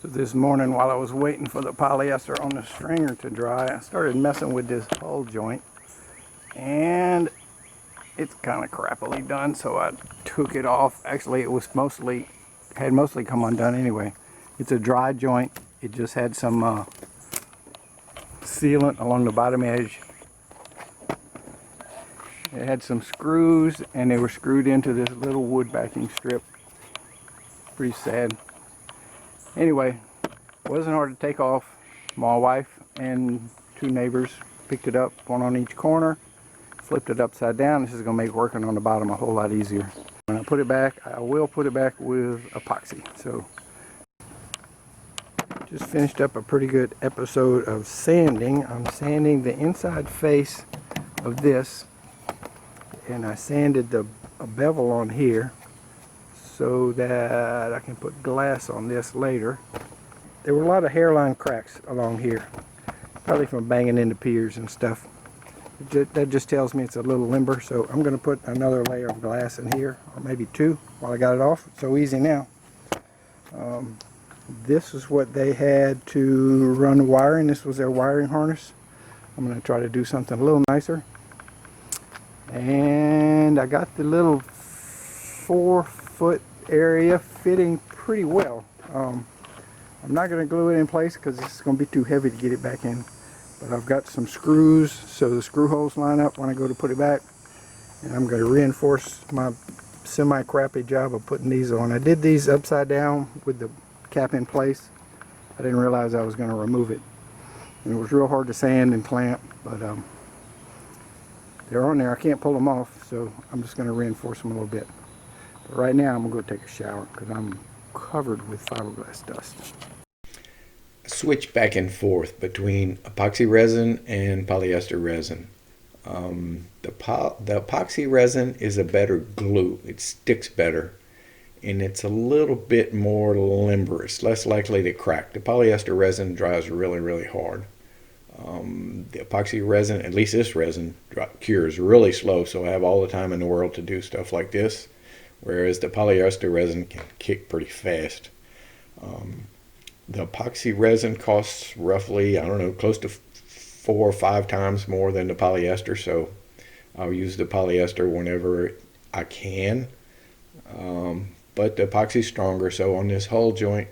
So this morning, while I was waiting for the polyester on the stringer to dry, I started messing with this hull joint, and it's kind of crappily done, so I took it off. Actually, it was had mostly come undone anyway. It's a dry joint. It just had some sealant along the bottom edge. It had some screws, and they were screwed into this little wood backing strip. Pretty sad. Anyway, it wasn't hard to take off. My wife and two neighbors picked it up, one on each corner, flipped it upside down. This is going to make working on the bottom a whole lot easier. When I put it back, I will put it back with epoxy. So, just finished up a pretty good episode of sanding. I'm sanding the inside face of this, and I sanded a bevel on here so that I can put glass on this later. There were a lot of hairline cracks along here, probably from banging into piers and stuff. That just tells me it's a little limber, so I'm going to put another layer of glass in here, or maybe two, while I got it off. It's so easy now. This is what they had to run the wiring. This was their wiring harness. I'm going to try to do something a little nicer. And I got the little 4-foot area fitting pretty well. I'm not going to glue it in place because it's going to be too heavy to get it back in. But I've got some screws so the screw holes line up when I go to put it back. And I'm going to reinforce my semi-crappy job of putting these on. I did these upside down with the cap in place. I didn't realize I was going to remove it. And it was real hard to sand and clamp, but they're on there. I can't pull them off, so I'm just going to reinforce them a little bit. But right now I'm going to go take a shower because I'm covered with fiberglass dust. Switch back and forth between epoxy resin and polyester resin. The epoxy resin is a better glue. It sticks better, and it's a little bit more limber. It's less likely to crack. The polyester resin dries really, really hard. The epoxy resin, at least this resin, cures really slow, so I have all the time in the world to do stuff like this, whereas the polyester resin can kick pretty fast. The epoxy resin costs roughly, I don't know, close to 4 or 5 times more than the polyester, so I'll use the polyester whenever I can. But the epoxy is stronger, so on this hull joint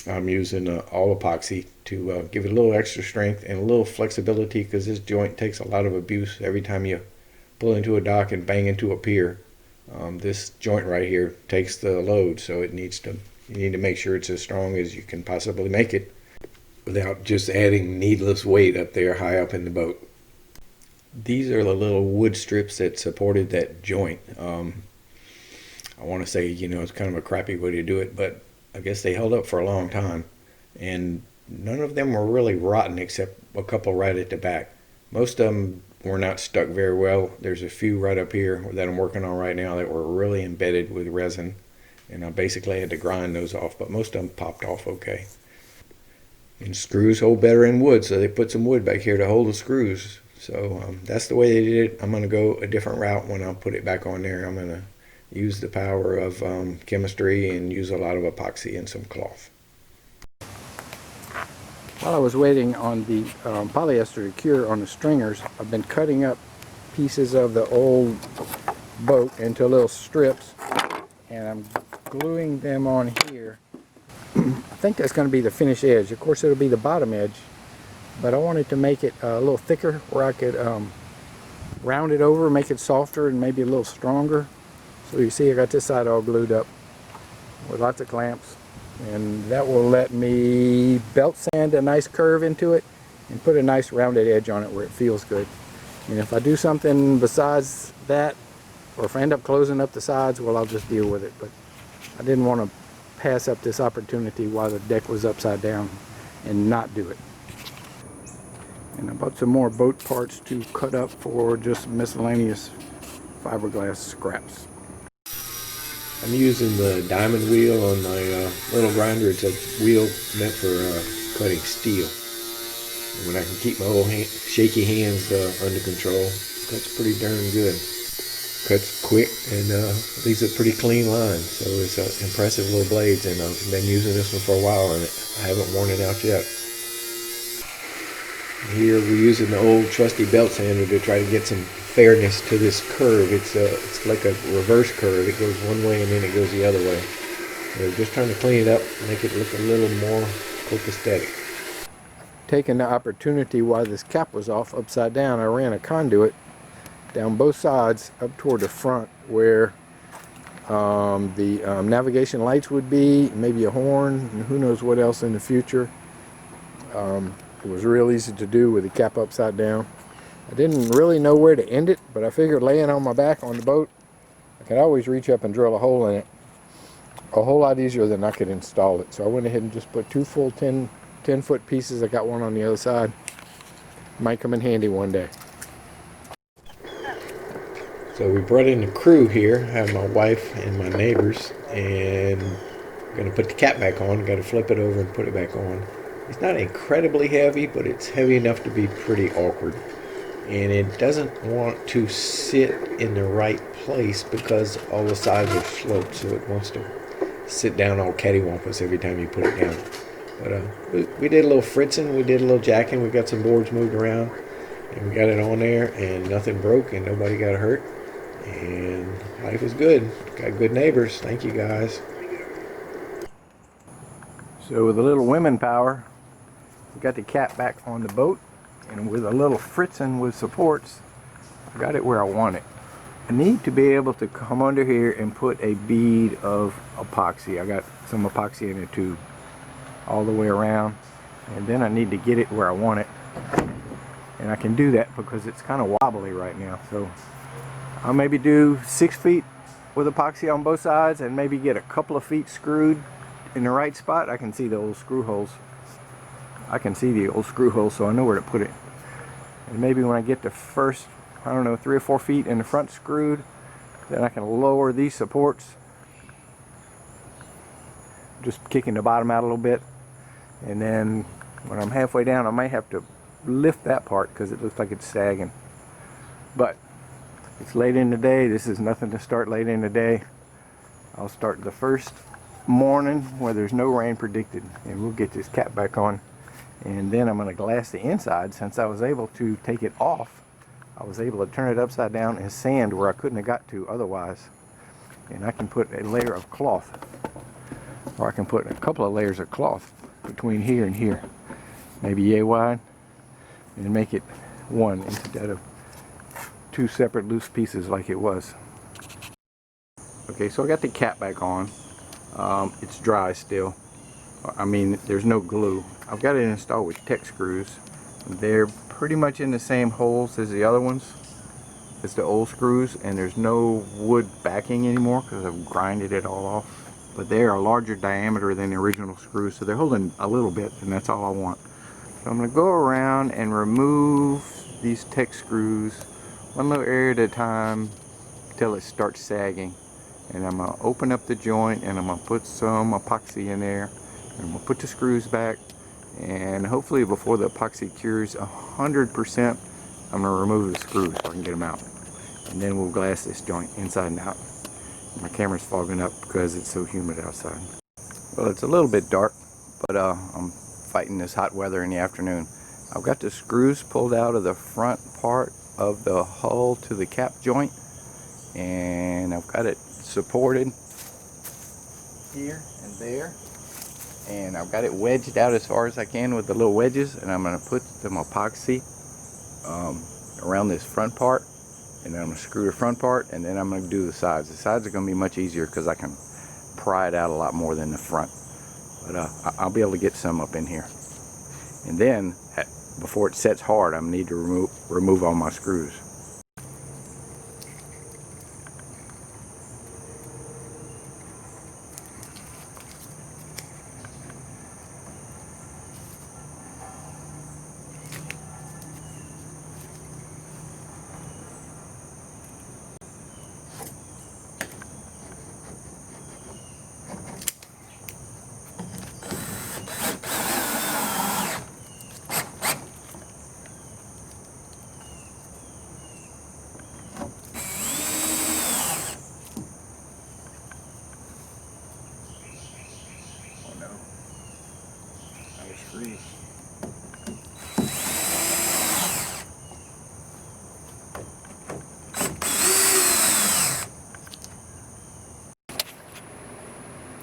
I'm using all epoxy to give it a little extra strength and a little flexibility, because this joint takes a lot of abuse every time you pull into a dock and bang into a pier. This joint right here takes the load, so you need to make sure it's as strong as you can possibly make it without just adding needless weight up there high up in the boat. These are the little wood strips that supported that joint. I want to say, it's kind of a crappy way to do it, but I guess they held up for a long time, and none of them were really rotten except a couple right at the back. Most of them were not stuck very well. There's a few right up here that I'm working on right now that were really embedded with resin, and I basically had to grind those off, but most of them popped off okay. And screws hold better in wood, so they put some wood back here to hold the screws. So that's the way they did it. I'm going to go a different route when I put it back on there. I'm going to use the power of chemistry and use a lot of epoxy and some cloth. While I was waiting on the polyester to cure on the stringers, I've been cutting up pieces of the old boat into little strips, and I'm gluing them on here. I think that's going to be the finished edge. Of course, it'll be the bottom edge, but I wanted to make it a little thicker where I could round it over, make it softer and maybe a little stronger. So you see I got this side all glued up with lots of clamps, and that will let me belt sand a nice curve into it and put a nice rounded edge on it where it feels good. And if I do something besides that, or if I end up closing up the sides, well, I'll just deal with it. But I didn't want to pass up this opportunity while the deck was upside down and not do it. And I bought some more boat parts to cut up for just miscellaneous fiberglass scraps. I'm using the diamond wheel on my little grinder. It's a wheel meant for cutting steel. And when I can keep my old shaky hands under control, that's pretty darn good. cuts quick, and these are pretty clean lines, so it's impressive little blades, and I've been using this one for a while, and I haven't worn it out yet. Here we're using the old trusty belt sander to try to get some fairness to this curve. It's like a reverse curve. It goes one way and then it goes the other way. We're just trying to clean it up, make it look a little more copacetic. Taking the opportunity while this cap was off upside down, I ran a conduit down both sides up toward the front where the navigation lights would be, maybe a horn, and who knows what else in the future. It was real easy to do with the cap upside down. I didn't really know where to end it, but I figured laying on my back on the boat, I could always reach up and drill a hole in it. A whole lot easier than I could install it. So I went ahead and just put two full 10-foot pieces. I got one on the other side. Might come in handy one day. So we brought in the crew here. I have my wife and my neighbors, and I'm going to put the cap back on. Got to flip it over and put it back on. It's not incredibly heavy, but it's heavy enough to be pretty awkward. And it doesn't want to sit in the right place because all the sides are sloped, so it wants to sit down all cattywampus every time you put it down. But we did a little fritzing, we did a little jacking, we got some boards moved around, and we got it on there, and nothing broke, and nobody got hurt. And life is good. Got good neighbors. Thank you, guys. So with a little women power, we got the cap back on the boat, and with a little fritzing with supports, I got it where I want it. I need to be able to come under here and put a bead of epoxy. I got some epoxy in a tube all the way around, and then I need to get it where I want it. And I can do that because it's kind of wobbly right now. So I'll maybe do 6 feet with epoxy on both sides and maybe get a couple of feet screwed in the right spot. I can see the old screw holes. So I know where to put it. And maybe when I get the first, I don't know, 3 or 4 feet in the front screwed, then I can lower these supports, just kicking the bottom out a little bit. And then when I'm halfway down, I might have to lift that part because it looks like it's sagging. But it's late in the day. This is nothing to start late in the day. I'll start the first morning where there's no rain predicted, and we'll get this cap back on. And then I'm going to glass the inside. Since I was able to take it off, I was able to turn it upside down and sand where I couldn't have got to otherwise. And I can put a layer of cloth, or I can put a couple of layers of cloth between here and here, maybe yay wide, and make it one instead of 2 separate loose pieces like it was. Okay, so I got the cap back on. It's dry still. I mean, there's no glue. I've got it installed with Tech screws. They're pretty much in the same holes as the other ones. It's the old screws, and there's no wood backing anymore because I've grinded it all off. But they are a larger diameter than the original screws, so they're holding a little bit, and that's all I want. So I'm going to go around and remove these Tech screws one little area at a time till it starts sagging. And I'm going to open up the joint, and I'm going to put some epoxy in there. And we'll put the screws back, and hopefully before the epoxy cures 100%, I'm going to remove the screws so I can get them out. And then we'll glass this joint inside and out. My camera's fogging up because it's so humid outside. Well, it's a little bit dark, but I'm fighting this hot weather in the afternoon. I've got the screws pulled out of the front part of the hull to the cap joint, and I've got it supported here and there, and I've got it wedged out as far as I can with the little wedges, and I'm going to put some epoxy around this front part, and then I'm going to screw the front part, and then I'm going to do the sides. The sides are going to be much easier because I can pry it out a lot more than the front, but I'll be able to get some up in here. And then before it sets hard, I need to remove all my screws.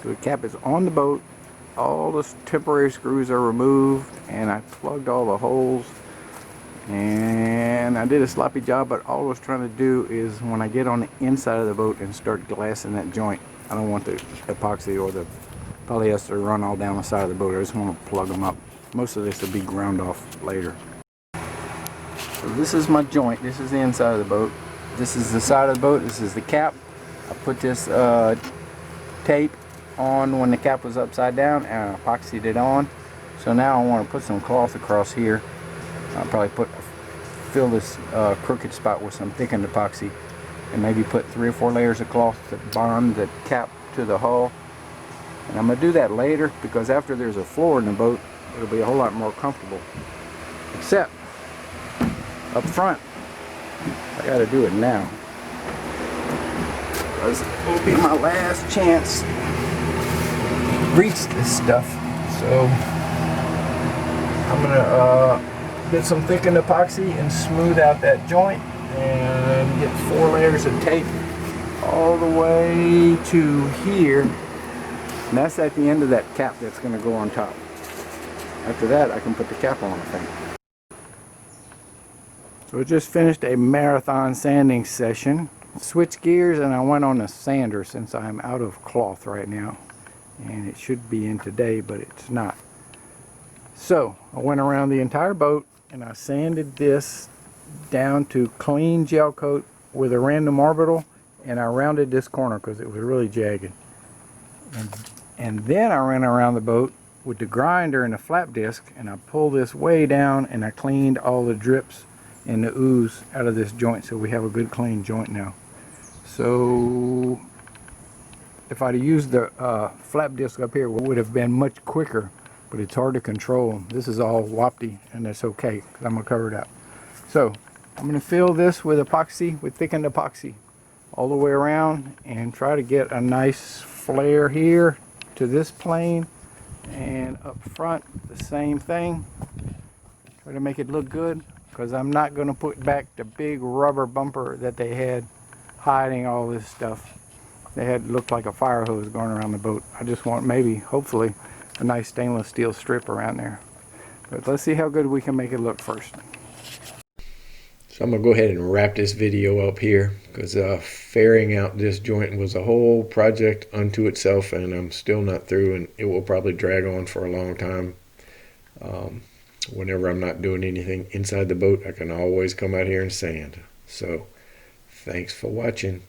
So the cap is on the boat. All the temporary screws are removed, and I plugged all the holes. And I did a sloppy job, but all I was trying to do is when I get on the inside of the boat and start glassing that joint, I don't want the epoxy or the polyester to run all down the side of the boat. I just want to plug them up. Most of this will be ground off later. So this is my joint. This is the inside of the boat. This is the side of the boat. This is the cap. I put this tape on when the cap was upside down, and I epoxied it on. So now I want to put some cloth across here. I'll probably fill this crooked spot with some thickened epoxy, and maybe put 3 or 4 layers of cloth to bond the cap to the hull. And I'm going to do that later, because after there's a floor in the boat, it'll be a whole lot more comfortable. Except up front, I got to do it now. Because it will be my last chance to reach this stuff. So I'm going to get some thickened epoxy and smooth out that joint, and get 4 layers of tape all the way to here, and that's at the end of that cap that's going to go on top. After that, I can put the cap on, I think. So I just finished a marathon sanding session. Switched gears and I went on a sander, since I'm out of cloth right now, and it should be in today, but it's not. So I went around the entire boat and I sanded this down to clean gel coat with a random orbital, and I rounded this corner because it was really jagged. And then I ran around the boat with the grinder and the flap disc, and I pulled this way down, and I cleaned all the drips and the ooze out of this joint, so we have a good clean joint now. So if I'd have used the flap disc up here, it would have been much quicker, but it's hard to control. This is all wafty, and that's okay because I'm going to cover it up. So I'm going to fill this with epoxy, with thickened epoxy, all the way around, and try to get a nice flare here to this plane, and up front the same thing. Try to make it look good, because I'm not going to put back the big rubber bumper that they had hiding all this stuff. They had looked like a fire hose going around the boat. I just want maybe, hopefully, a nice stainless steel strip around there. But let's see how good we can make it look first. So I'm going to go ahead and wrap this video up here, because fairing out this joint was a whole project unto itself, and I'm still not through, and it will probably drag on for a long time. Whenever I'm not doing anything inside the boat, I can always come out here and sand. So thanks for watching.